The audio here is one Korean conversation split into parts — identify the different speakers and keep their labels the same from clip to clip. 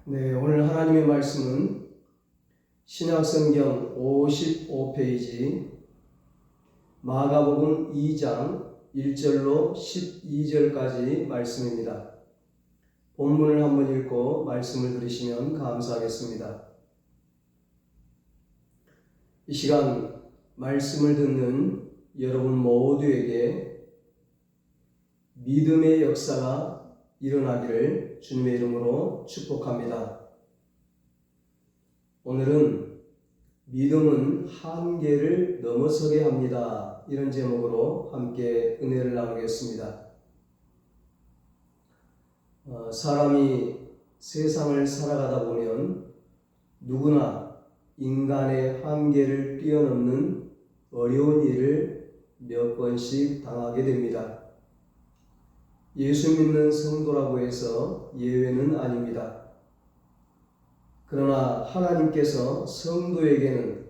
Speaker 1: 네, 오늘 하나님의 말씀은 신약성경 55페이지 마가복음 2장 1절로 12절까지 말씀입니다. 본문을 한번 읽고 말씀을 들으시면 감사하겠습니다. 이 시간 말씀을 듣는 여러분 모두에게 믿음의 역사가 일어나기를 주님의 이름으로 축복합니다. 오늘은 믿음은 한계를 넘어서게 합니다. 이런 제목으로 함께 은혜를 나누겠습니다. 사람이 세상을 살아가다 보면 누구나 인간의 한계를 뛰어넘는 어려운 일을 몇 번씩 당하게 됩니다. 예수 믿는 성도라고 해서 예외는 아닙니다. 그러나 하나님께서 성도에게는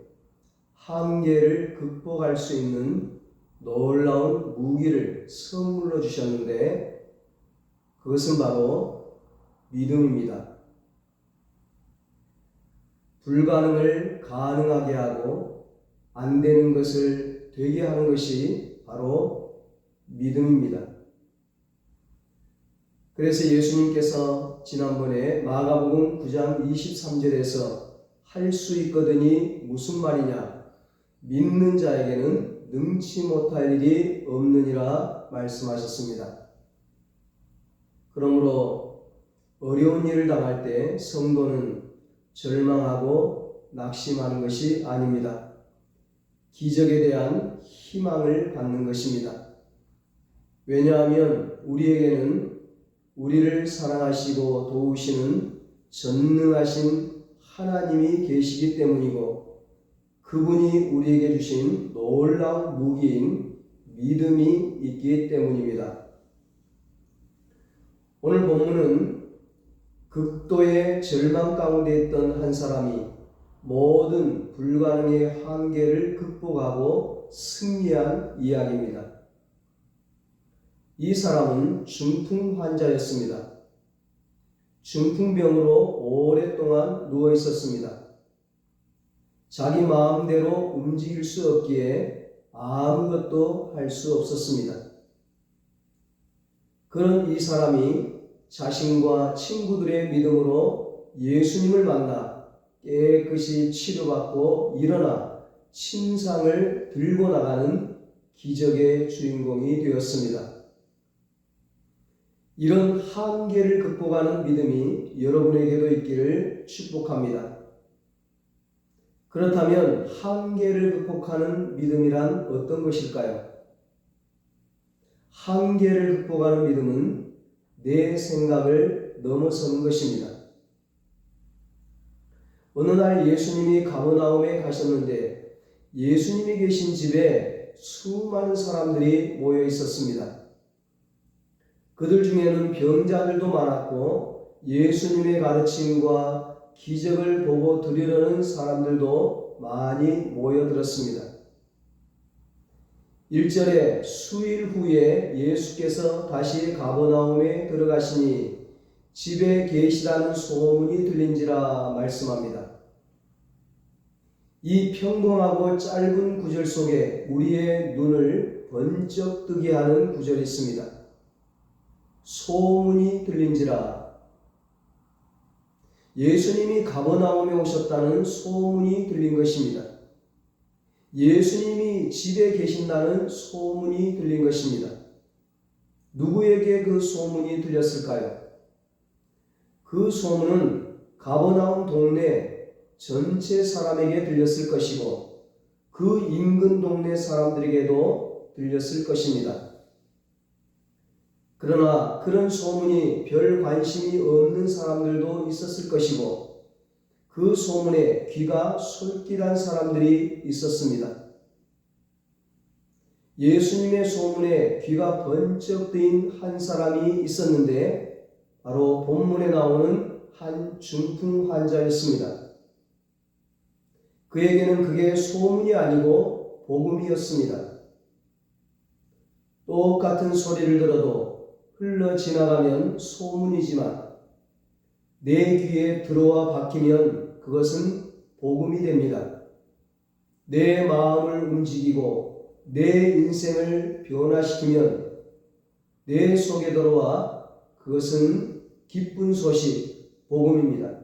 Speaker 1: 한계를 극복할 수 있는 놀라운 무기를 선물로 주셨는데 그것은 바로 믿음입니다. 불가능을 가능하게 하고 안 되는 것을 되게 하는 것이 바로 믿음입니다. 그래서 예수님께서 지난번에 마가복음 9장 23절에서 할 수 있거든이 무슨 말이냐? 믿는 자에게는 능치 못할 일이 없느니라 말씀하셨습니다. 그러므로 어려운 일을 당할 때 성도는 절망하고 낙심하는 것이 아닙니다. 기적에 대한 희망을 갖는 것입니다. 왜냐하면 우리에게는 우리를 사랑하시고 도우시는 전능하신 하나님이 계시기 때문이고 그분이 우리에게 주신 놀라운 무기인 믿음이 있기 때문입니다. 오늘 본문은 극도의 절망 가운데 있던 한 사람이 모든 불가능의 한계를 극복하고 승리한 이야기입니다. 이 사람은 중풍 환자였습니다. 중풍병으로 오랫동안 누워 있었습니다. 자기 마음대로 움직일 수 없기에 아무것도 할 수 없었습니다. 그런 이 사람이 자신과 친구들의 믿음으로 예수님을 만나 깨끗이 치료받고 일어나 침상을 들고 나가는 기적의 주인공이 되었습니다. 이런 한계를 극복하는 믿음이 여러분에게도 있기를 축복합니다. 그렇다면 한계를 극복하는 믿음이란 어떤 것일까요? 한계를 극복하는 믿음은 내 생각을 넘어서는 것입니다. 어느 날 예수님이 가버나움에 가셨는데 예수님이 계신 집에 수많은 사람들이 모여 있었습니다. 그들 중에는 병자들도 많았고 예수님의 가르침과 기적을 보고 들으려는 사람들도 많이 모여들었습니다. 1절에 수일 후에 예수께서 다시 가버나움에 들어가시니 집에 계시다는 소문이 들린지라 말씀합니다. 이 평범하고 짧은 구절 속에 우리의 눈을 번쩍 뜨게 하는 구절이 있습니다. 소문이 들린지라. 예수님이 가버나움에 오셨다는 소문이 들린 것입니다. 예수님이 집에 계신다는 소문이 들린 것입니다. 누구에게 그 소문이 들렸을까요? 그 소문은 가버나움 동네 전체 사람에게 들렸을 것이고 그 인근 동네 사람들에게도 들렸을 것입니다. 그러나 그런 소문이 별 관심이 없는 사람들도 있었을 것이고 그 소문에 귀가 솔깃한 사람들이 있었습니다. 예수님의 소문에 귀가 번쩍 뜨인 한 사람이 있었는데 바로 본문에 나오는 한 중풍 환자였습니다. 그에게는 그게 소문이 아니고 복음이었습니다. 똑같은 소리를 들어도 흘러 지나가면 소문이지만 내 귀에 들어와 박히면 그것은 복음이 됩니다. 내 마음을 움직이고 내 인생을 변화시키면 내 속에 들어와 그것은 기쁜 소식, 복음입니다.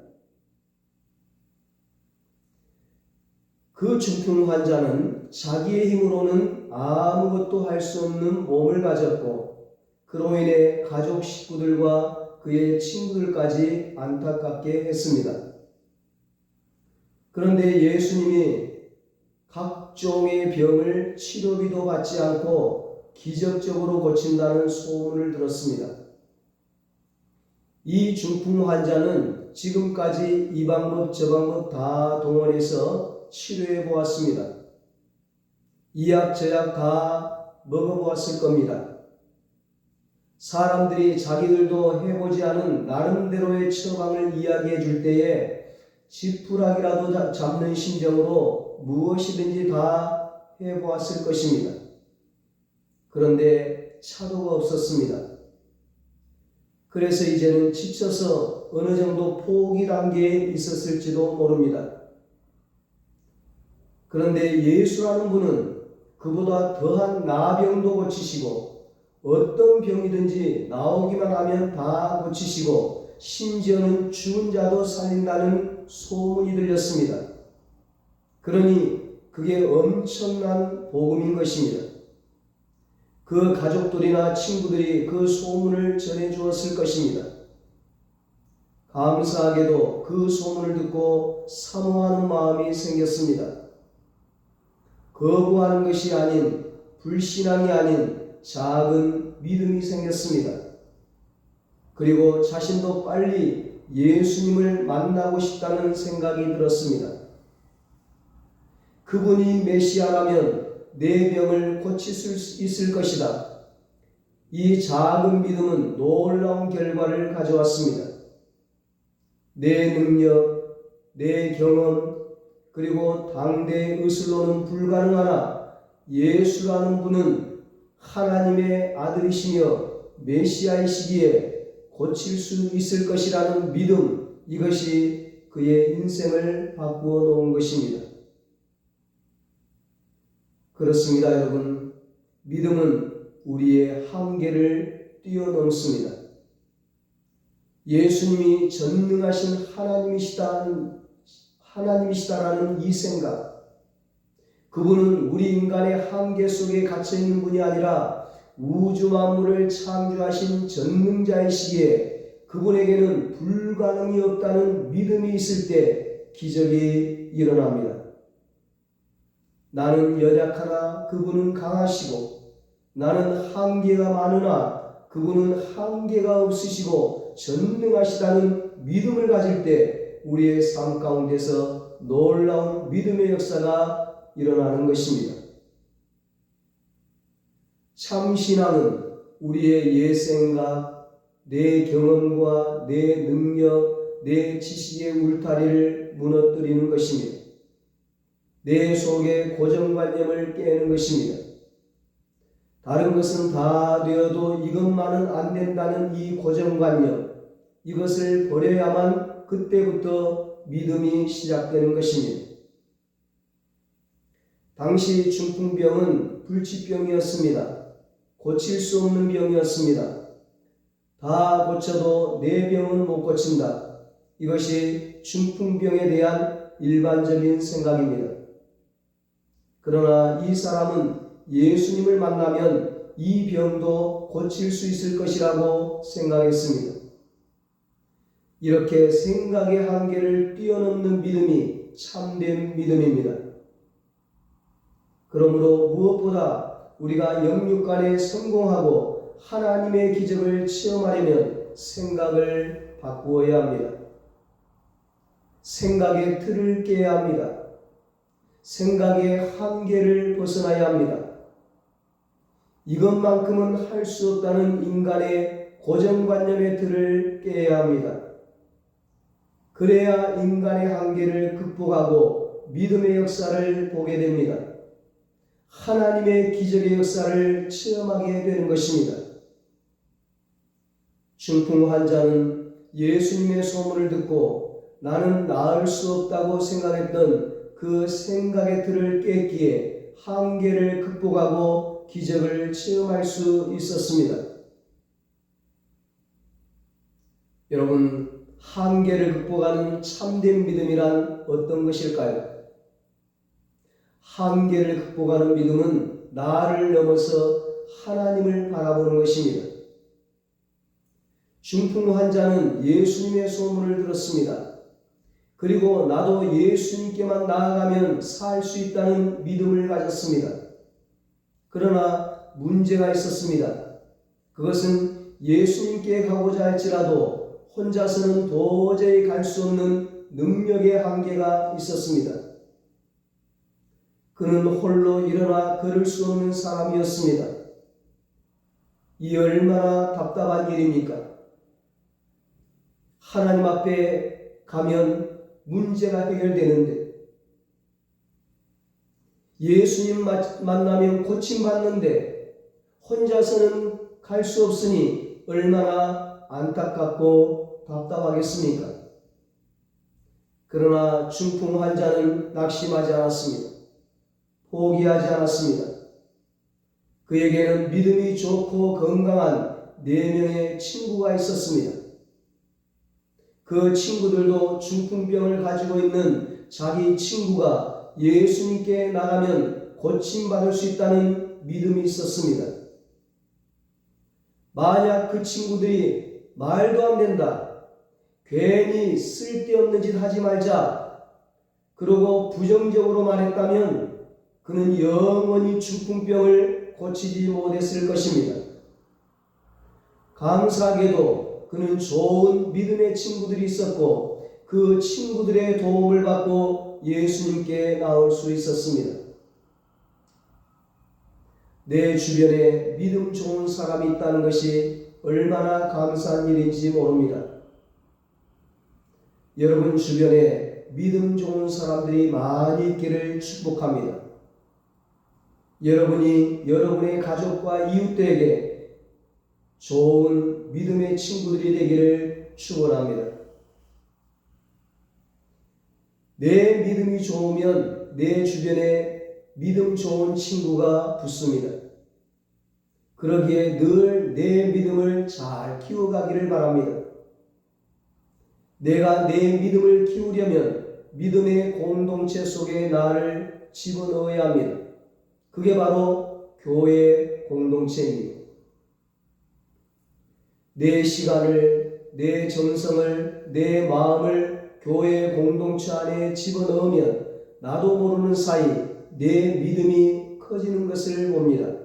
Speaker 1: 그 중풍 환자는 자기의 힘으로는 아무것도 할 수 없는 몸을 가졌고 그로 인해 가족 식구들과 그의 친구들까지 안타깝게 했습니다. 그런데 예수님이 각종의 병을 치료비도 받지 않고 기적적으로 고친다는 소문을 들었습니다. 이 중풍 환자는 지금까지 이 방법 저 방법 다 동원해서 치료해 보았습니다. 이 약 저 약 다 먹어보았을 겁니다. 사람들이 자기들도 해보지 않은 나름대로의 처방을 이야기해 줄 때에 지푸라기라도 잡는 심정으로 무엇이든지 다 해보았을 것입니다. 그런데 차도가 없었습니다. 그래서 이제는 지쳐서 어느 정도 포기 단계에 있었을지도 모릅니다. 그런데 예수라는 분은 그보다 더한 나병도 고치시고 어떤 병이든지 나오기만 하면 다 고치시고 심지어는 죽은 자도 살린다는 소문이 들렸습니다. 그러니 그게 엄청난 복음인 것입니다. 그 가족들이나 친구들이 그 소문을 전해 주었을 것입니다. 감사하게도 그 소문을 듣고 사모하는 마음이 생겼습니다. 거부하는 것이 아닌 불신앙이 아닌 작은 믿음이 생겼습니다. 그리고 자신도 빨리 예수님을 만나고 싶다는 생각이 들었습니다. 그분이 메시아라면 내 병을 고칠 수 있을 것이다. 이 작은 믿음은 놀라운 결과를 가져왔습니다. 내 능력, 내 경험, 그리고 당대의 의술로는 불가능하나 예수라는 분은 하나님의 아들이시며 메시아이시기에 고칠 수 있을 것이라는 믿음, 이것이 그의 인생을 바꾸어 놓은 것입니다. 그렇습니다, 여러분. 믿음은 우리의 한계를 뛰어넘습니다. 예수님이 전능하신 하나님이시다라는 이 생각, 그분은 우리 인간의 한계 속에 갇혀있는 분이 아니라 우주 만물을 창조하신 전능자이시기에 그분에게는 불가능이 없다는 믿음이 있을 때 기적이 일어납니다. 나는 연약하나 그분은 강하시고 나는 한계가 많으나 그분은 한계가 없으시고 전능하시다는 믿음을 가질 때 우리의 삶 가운데서 놀라운 믿음의 역사가 일어나는 것입니다. 참 신앙은 우리의 옛 생각, 내 경험과 내 능력, 내 지식의 울타리를 무너뜨리는 것입니다. 내 속의 고정관념을 깨는 것입니다. 다른 것은 다 되어도 이것만은 안 된다는 이 고정관념, 이것을 버려야만 그때부터 믿음이 시작되는 것입니다. 당시 중풍병은 불치병이었습니다. 고칠 수 없는 병이었습니다. 다 고쳐도 내 병은 못 고친다. 이것이 중풍병에 대한 일반적인 생각입니다. 그러나 이 사람은 예수님을 만나면 이 병도 고칠 수 있을 것이라고 생각했습니다. 이렇게 생각의 한계를 뛰어넘는 믿음이 참된 믿음입니다. 그러므로 무엇보다 우리가 영육간에 성공하고 하나님의 기적을 체험하려면 생각을 바꾸어야 합니다. 생각의 틀을 깨야 합니다. 생각의 한계를 벗어나야 합니다. 이것만큼은 할 수 없다는 인간의 고정관념의 틀을 깨야 합니다. 그래야 인간의 한계를 극복하고 믿음의 역사를 보게 됩니다. 하나님의 기적의 역사를 체험하게 되는 것입니다. 중풍 환자는 예수님의 소문을 듣고 나는 나을 수 없다고 생각했던 그 생각의 틀을 깼기에 한계를 극복하고 기적을 체험할 수 있었습니다. 여러분, 한계를 극복하는 참된 믿음이란 어떤 것일까요? 한계를 극복하는 믿음은 나를 넘어서 하나님을 바라보는 것입니다. 중풍 환자는 예수님의 소문을 들었습니다. 그리고 나도 예수님께만 나아가면 살 수 있다는 믿음을 가졌습니다. 그러나 문제가 있었습니다. 그것은 예수님께 가고자 할지라도 혼자서는 도저히 갈 수 없는 능력의 한계가 있었습니다. 그는 홀로 일어나 걸을 수 없는 사람이었습니다. 이 얼마나 답답한 일입니까? 하나님 앞에 가면 문제가 해결되는데, 예수님 만나면 고침받는데 혼자서는 갈 수 없으니 얼마나 안타깝고 답답하겠습니까? 그러나 중풍 환자는 낙심하지 않았습니다. 포기하지 않았습니다. 그에게는 믿음이 좋고 건강한 4명의 친구가 있었습니다. 그 친구들도 중풍병을 가지고 있는 자기 친구가 예수님께 나가면 고침받을 수 있다는 믿음이 있었습니다. 만약 그 친구들이 말도 안 된다, 괜히 쓸데없는 짓 하지 말자, 그러고 부정적으로 말했다면 그는 영원히 중풍병을 고치지 못했을 것입니다. 감사하게도 그는 좋은 믿음의 친구들이 있었고 그 친구들의 도움을 받고 예수님께 나올 수 있었습니다. 내 주변에 믿음 좋은 사람이 있다는 것이 얼마나 감사한 일인지 모릅니다. 여러분 주변에 믿음 좋은 사람들이 많이 있기를 축복합니다. 여러분이 여러분의 가족과 이웃들에게 좋은 믿음의 친구들이 되기를 축원합니다. 내 믿음이 좋으면 내 주변에 믿음 좋은 친구가 붙습니다. 그러기에 늘 내 믿음을 잘 키워가기를 바랍니다. 내가 내 믿음을 키우려면 믿음의 공동체 속에 나를 집어넣어야 합니다. 그게 바로 교회 공동체입니다. 내 시간을, 내 정성을, 내 마음을 교회 공동체 안에 집어넣으면 나도 모르는 사이 내 믿음이 커지는 것을 봅니다.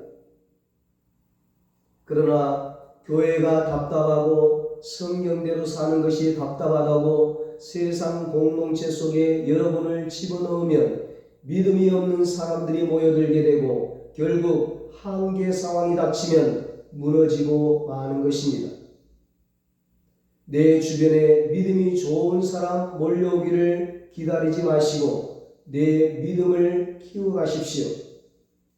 Speaker 1: 그러나 교회가 답답하고 성경대로 사는 것이 답답하다고 세상 공동체 속에 여러분을 집어넣으면 믿음이 없는 사람들이 모여들게 되고 결국 한계 상황이 닥치면 무너지고 마는 것입니다. 내 주변에 믿음이 좋은 사람 몰려오기를 기다리지 마시고 내 믿음을 키워가십시오.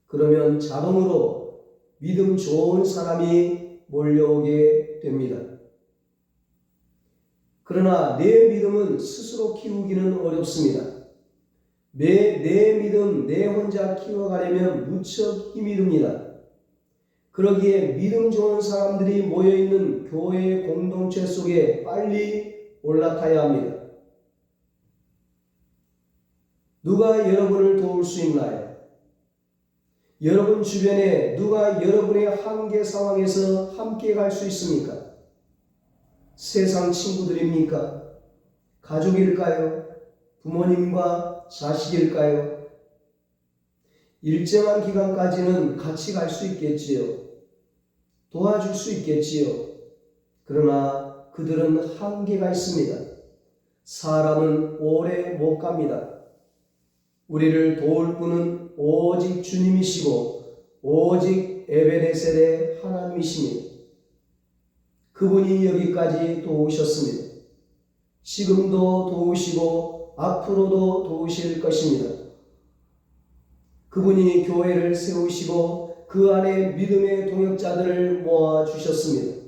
Speaker 1: 그러면 자동으로 믿음 좋은 사람이 몰려오게 됩니다. 그러나 내 믿음은 스스로 키우기는 어렵습니다. 내 믿음 내 혼자 키워가려면 무척 힘이 듭니다. 그러기에 믿음 좋은 사람들이 모여있는 교회 공동체 속에 빨리 올라타야 합니다. 누가 여러분을 도울 수 있나요? 여러분 주변에 누가 여러분의 한계 상황에서 함께 갈 수 있습니까? 세상 친구들입니까? 가족일까요? 부모님과 자식일까요? 일정한 기간까지는 같이 갈 수 있겠지요. 도와줄 수 있겠지요. 그러나 그들은 한계가 있습니다. 사람은 오래 못 갑니다. 우리를 도울 분은 오직 주님이시고 오직 에베네셀의 하나님이십니다. 그분이 여기까지 도우셨습니다. 지금도 도우시고 앞으로도 도우실 것입니다. 그분이 교회를 세우시고 그 안에 믿음의 동역자들을 모아주셨습니다.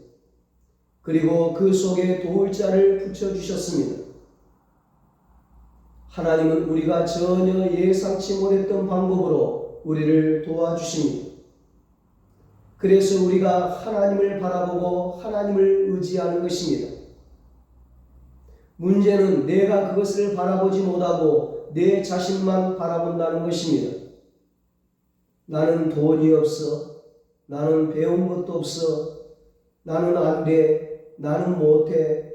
Speaker 1: 그리고 그 속에 도울 자를 붙여주셨습니다. 하나님은 우리가 전혀 예상치 못했던 방법으로 우리를 도와주십니다. 그래서 우리가 하나님을 바라보고 하나님을 의지하는 것입니다. 문제는 내가 그것을 바라보지 못하고 내 자신만 바라본다는 것입니다. 나는 돈이 없어. 나는 배운 것도 없어. 나는 안 돼. 나는 못해.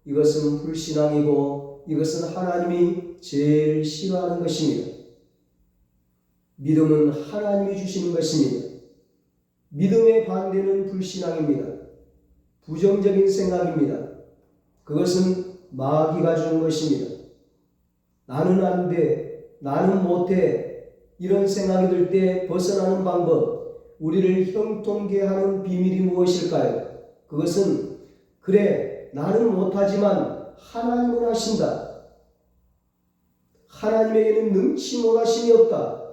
Speaker 1: 이것은 불신앙이고 이것은 하나님이 제일 싫어하는 것입니다. 믿음은 하나님이 주시는 것입니다. 믿음의 반대는 불신앙입니다. 부정적인 생각입니다. 그것은 마귀가 주는 것입니다. 나는 안 돼. 나는 못해. 이런 생각이 들 때 벗어나는 방법, 우리를 형통케 하는 비밀이 무엇일까요? 그것은 그래, 나는 못하지만 하나님은 하신다. 하나님에게는 능치 못하심이 없다.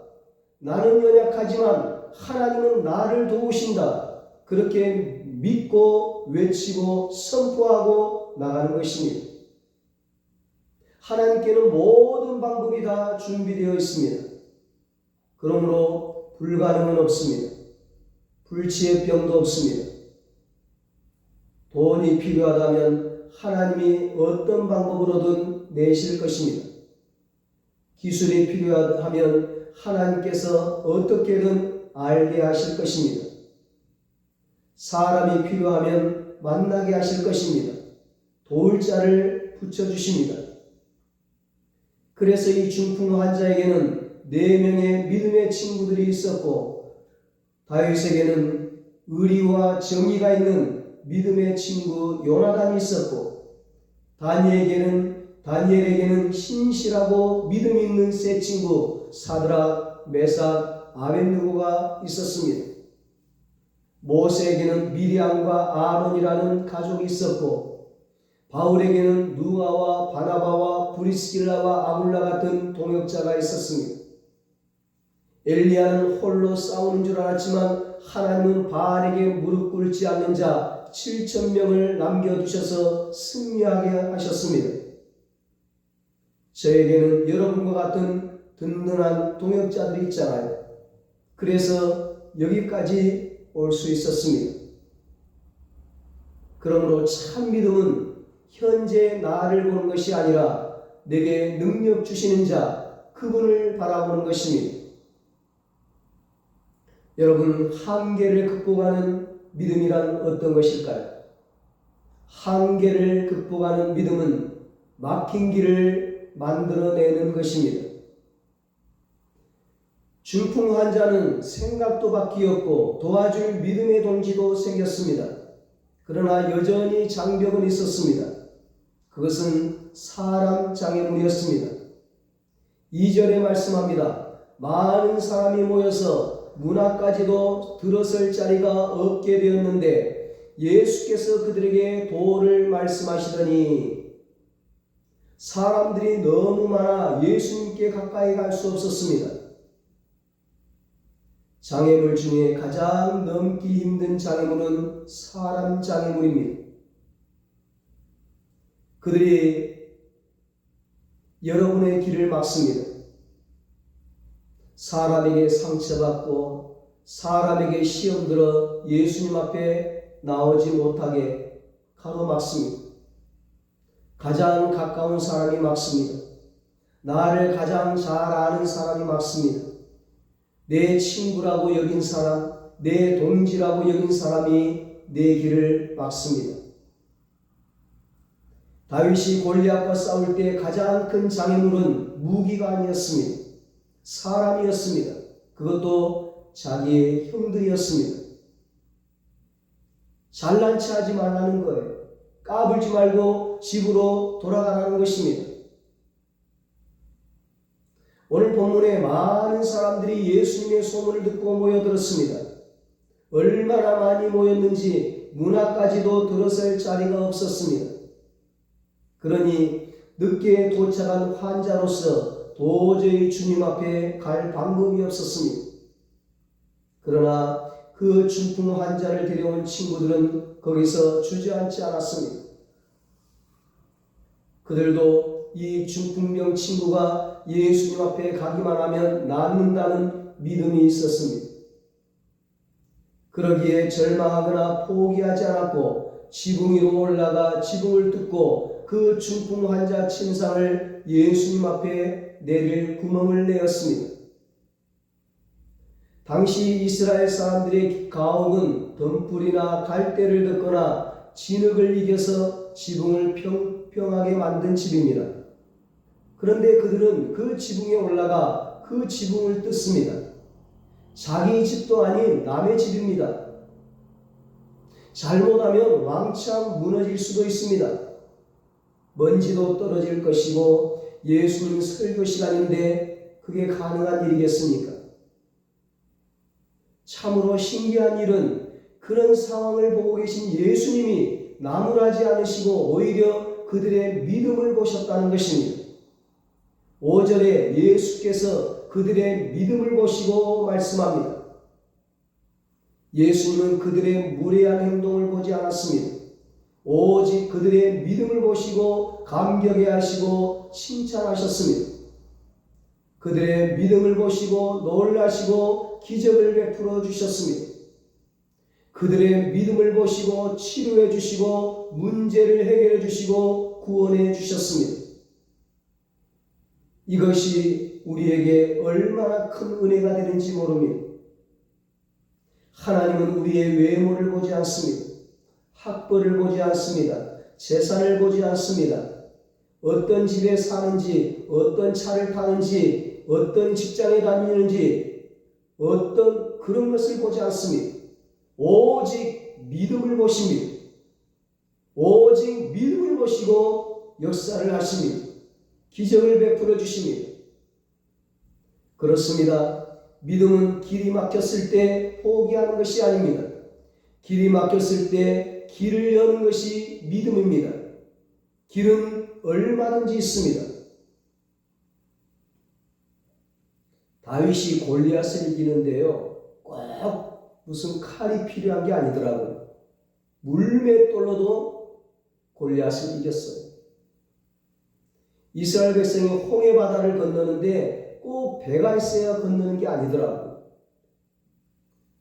Speaker 1: 나는 연약하지만 하나님은 나를 도우신다. 그렇게 믿고 외치고 선포하고 나가는 것입니다. 하나님께는 모든 방법이 다 준비되어 있습니다. 그러므로 불가능은 없습니다. 불치의 병도 없습니다. 돈이 필요하다면 하나님이 어떤 방법으로든 내실 것입니다. 기술이 필요하다면 하나님께서 어떻게든 알게 하실 것입니다. 사람이 필요하면 만나게 하실 것입니다. 도울 자를 붙여주십니다. 그래서 이 중풍 환자에게는 4명의 믿음의 친구들이 있었고 다윗에게는 의리와 정의가 있는 믿음의 친구 요나단이 있었고 다니엘에게는 신실하고 믿음 있는 세 친구 사드락, 메삭, 아벳느고가 있었습니다. 모세에게는 미리암과 아론이라는 가족이 있었고 바울에게는 누아와 바나바와 브리스길라와 아굴라 같은 동역자가 있었습니다. 엘리야는 홀로 싸우는 줄 알았지만 하나님은 바알에게 무릎 꿇지 않는 자 7,000명을 남겨두셔서 승리하게 하셨습니다. 저에게는 여러분과 같은 든든한 동역자들이 있잖아요. 그래서 여기까지 올 수 있었습니다. 그러므로 참 믿음은 현재 나를 보는 것이 아니라 내게 능력 주시는 자, 그분을 바라보는 것입니다. 여러분, 한계를 극복하는 믿음이란 어떤 것일까요? 한계를 극복하는 믿음은 막힌 길을 만들어내는 것입니다. 중풍 환자는 생각도 바뀌었고 도와줄 믿음의 동지도 생겼습니다. 그러나 여전히 장벽은 있었습니다. 그것은 사람 장애물이었습니다. 2절에 말씀합니다. 많은 사람이 모여서 문 앞까지도 들어설 자리가 없게 되었는데 예수께서 그들에게 도를 말씀하시더니 사람들이 너무 많아 예수님께 가까이 갈 수 없었습니다. 장애물 중에 가장 넘기 힘든 장애물은 사람 장애물입니다. 그들이 여러분의 길을 막습니다. 사람에게 상처받고 사람에게 시험 들어 예수님 앞에 나오지 못하게 가로막습니다. 가장 가까운 사람이 막습니다. 나를 가장 잘 아는 사람이 막습니다. 내 친구라고 여긴 사람, 내 동지라고 여긴 사람이 내 길을 막습니다. 다윗이 골리앗과 싸울 때 가장 큰 장애물은 무기가 아니었습니다. 사람이었습니다. 그것도 자기의 형들이었습니다. 잘난 체 하지 말라는 거예요. 까불지 말고 집으로 돌아가라는 것입니다. 오늘 본문에 많은 사람들이 예수님의 소문을 듣고 모여들었습니다. 얼마나 많이 모였는지 문 앞까지도 들어설 자리가 없었습니다. 그러니 늦게 도착한 환자로서 도저히 주님 앞에 갈 방법이 없었습니다. 그러나 그 그 중풍 환자를 데려온 친구들은 거기서 주저앉지 않았습니다. 그들도 이 중풍병 친구가 예수님 앞에 가기만 하면 낫는다는 믿음이 있었습니다. 그러기에 절망하거나 포기하지 않았고 지붕 위로 올라가 지붕을 뜯고 그 중풍 환자 침상을 예수님 앞에 내릴 구멍을 내었습니다. 당시 이스라엘 사람들의 가옥은 덤불이나 갈대를 덮거나 진흙을 이겨서 지붕을 평평하게 만든 집입니다. 그런데 그들은 그 지붕에 올라가 그 지붕을 뜯습니다. 자기 집도 아닌 남의 집입니다. 잘못하면 왕창 무너질 수도 있습니다. 먼지도 떨어질 것이고 예수님 설교 시간인데 그게 가능한 일이겠습니까? 참으로 신기한 일은 그런 상황을 보고 계신 예수님이 나무라지 않으시고 오히려 그들의 믿음을 보셨다는 것입니다. 5절에 예수께서 그들의 믿음을 보시고 말씀합니다. 예수님은 그들의 무례한 행동을 보지 않았습니다. 오직 그들의 믿음을 보시고 감격해 하시고 칭찬하셨습니다. 그들의 믿음을 보시고 놀라시고 기적을 베풀어 주셨습니다. 그들의 믿음을 보시고 치료해 주시고 문제를 해결해 주시고 구원해 주셨습니다. 이것이 우리에게 얼마나 큰 은혜가 되는지 모릅니다. 하나님은 우리의 외모를 보지 않습니다. 학벌을 보지 않습니다. 재산을 보지 않습니다. 어떤 집에 사는지, 어떤 차를 타는지, 어떤 직장에 다니는지, 어떤 그런 것을 보지 않습니다. 오직 믿음을 보십니다. 오직 믿음을 보시고 역사를 하십니다. 기적을 베풀어 주십니다. 그렇습니다. 믿음은 길이 막혔을 때 포기하는 것이 아닙니다. 길이 막혔을 때 길을 여는 것이 믿음입니다. 길은 얼마든지 있습니다. 다윗이 골리앗을 이기는데요, 꼭 무슨 칼이 필요한 게 아니더라고요. 물맷돌로도 골리앗을 이겼어요. 이스라엘 백성이 홍해 바다를 건너는데 꼭 배가 있어야 건너는 게 아니더라고요.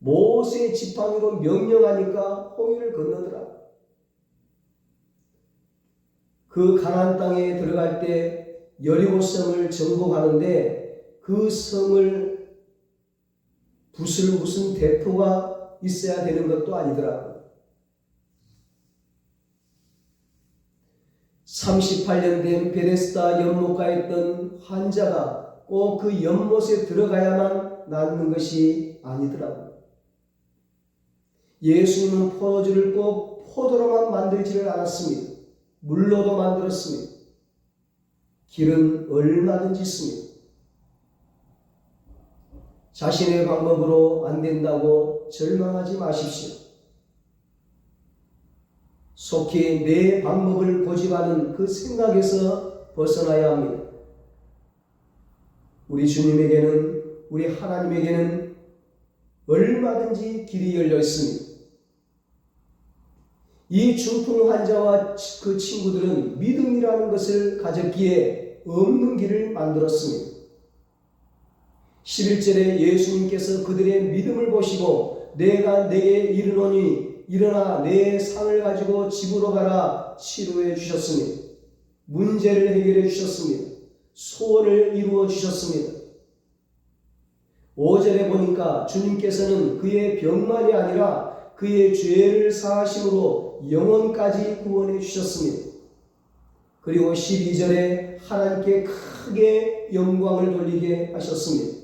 Speaker 1: 모세의 지팡이로 명령하니까 홍해를 건너더라. 그 가나안 땅에 들어갈 때 여리고 성을 정복하는데 그 성을 부술 무슨 대포가 있어야 되는 것도 아니더라고요. 38년 된 베데스다 연못가에 있던 환자가 꼭 그 연못에 들어가야만 낫는 것이 아니더라고요. 예수님은 포도주를 꼭 포도로만 만들지를 않았습니다. 물로도 만들었습니다. 길은 얼마든지 있습니다. 자신의 방법으로 안 된다고 절망하지 마십시오. 속히 내 방법을 고집하는 그 생각에서 벗어나야 합니다. 우리 주님에게는, 우리 하나님에게는 얼마든지 길이 열려 있습니다. 이 중풍 환자와 그 친구들은 믿음이라는 것을 가졌기에 없는 길을 만들었습니다. 11절에 예수님께서 그들의 믿음을 보시고 내가 내게 이르노니 일어나 내 상을 가지고 집으로 가라 치료해 주셨습니다. 문제를 해결해 주셨습니다. 소원을 이루어 주셨습니다. 5절에 보니까 주님께서는 그의 병만이 아니라 그의 죄를 사하심으로 영혼까지 구원해 주셨습니다. 그리고 12절에 하나님께 크게 영광을 돌리게 하셨습니다.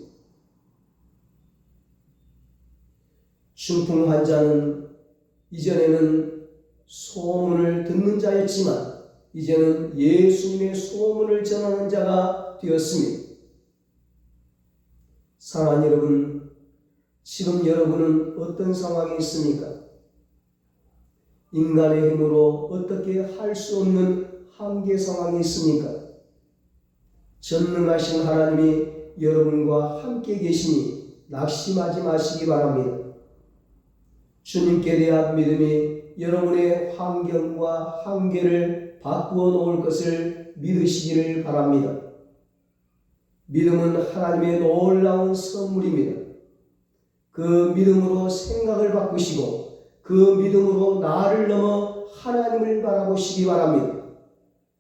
Speaker 1: 중풍 환자는 이전에는 소문을 듣는 자였지만 이제는 예수님의 소문을 전하는 자가 되었습니다. 사랑하는 여러분, 지금 여러분은 어떤 상황에 있습니까? 인간의 힘으로 어떻게 할 수 없는 한계 상황에 있습니까? 전능하신 하나님이 여러분과 함께 계시니 낙심하지 마시기 바랍니다. 주님께 대한 믿음이 여러분의 환경과 한계를 바꾸어 놓을 것을 믿으시기를 바랍니다. 믿음은 하나님의 놀라운 선물입니다. 그 믿음으로 생각을 바꾸시고 그 믿음으로 나를 넘어 하나님을 바라보시기 바랍니다.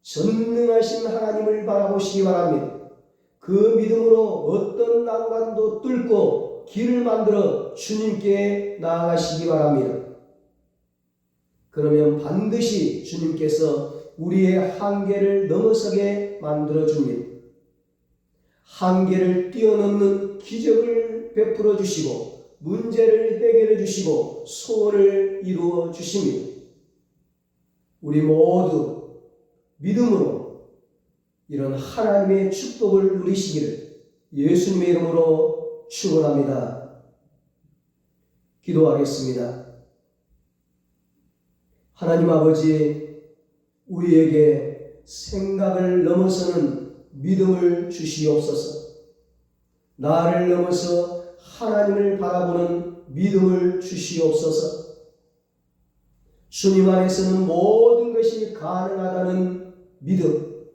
Speaker 1: 전능하신 하나님을 바라보시기 바랍니다. 그 믿음으로 어떤 난관도 뚫고 길을 만들어 주님께 나아가시기 바랍니다. 그러면 반드시 주님께서 우리의 한계를 넘어서게 만들어 줍니다. 한계를 뛰어넘는 기적을 베풀어 주시고 문제를 해결해 주시고 소원을 이루어 주십니다. 우리 모두 믿음으로 이런 하나님의 축복을 누리시기를 예수님의 이름으로 축원합니다. 기도하겠습니다. 하나님 아버지, 우리에게 생각을 넘어서는 믿음을 주시옵소서. 나를 넘어서 하나님을 바라보는 믿음을 주시옵소서. 주님 안에서는 모든 것이 가능하다는 믿음,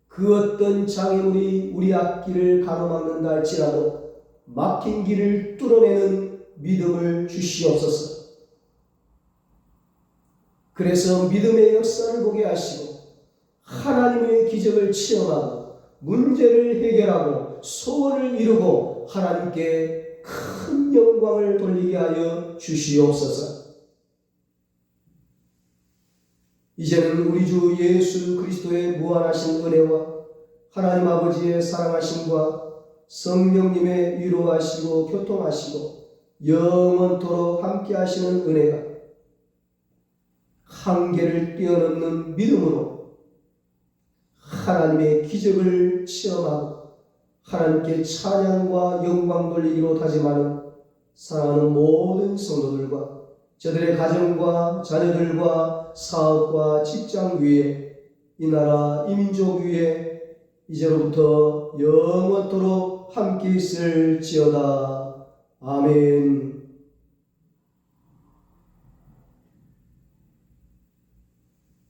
Speaker 1: 그 어떤 장애물이 우리 앞길을 가로막는다 할지라도 막힌 길을 뚫어내는 믿음을 주시옵소서. 그래서 믿음의 역사를 보게 하시고 하나님의 기적을 체험하고 문제를 해결하고 소원을 이루고 하나님께 큰 영광을 돌리게 하여 주시옵소서. 이제는 우리 주 예수 그리스도의 무한하신 은혜와 하나님 아버지의 사랑하심과 성령님의 위로하시고 교통하시고 영원토록 함께 하시는 은혜가 한계를 뛰어넘는 믿음으로 하나님의 기적을 체험하고 하나님께 찬양과 영광 돌리기로 다짐하는 사랑하는 모든 성도들과 저들의 가정과 자녀들과 사업과 직장 위에 이 나라 이 민족 위에 이제로부터 영원토록 함께 있을지어다. 아멘.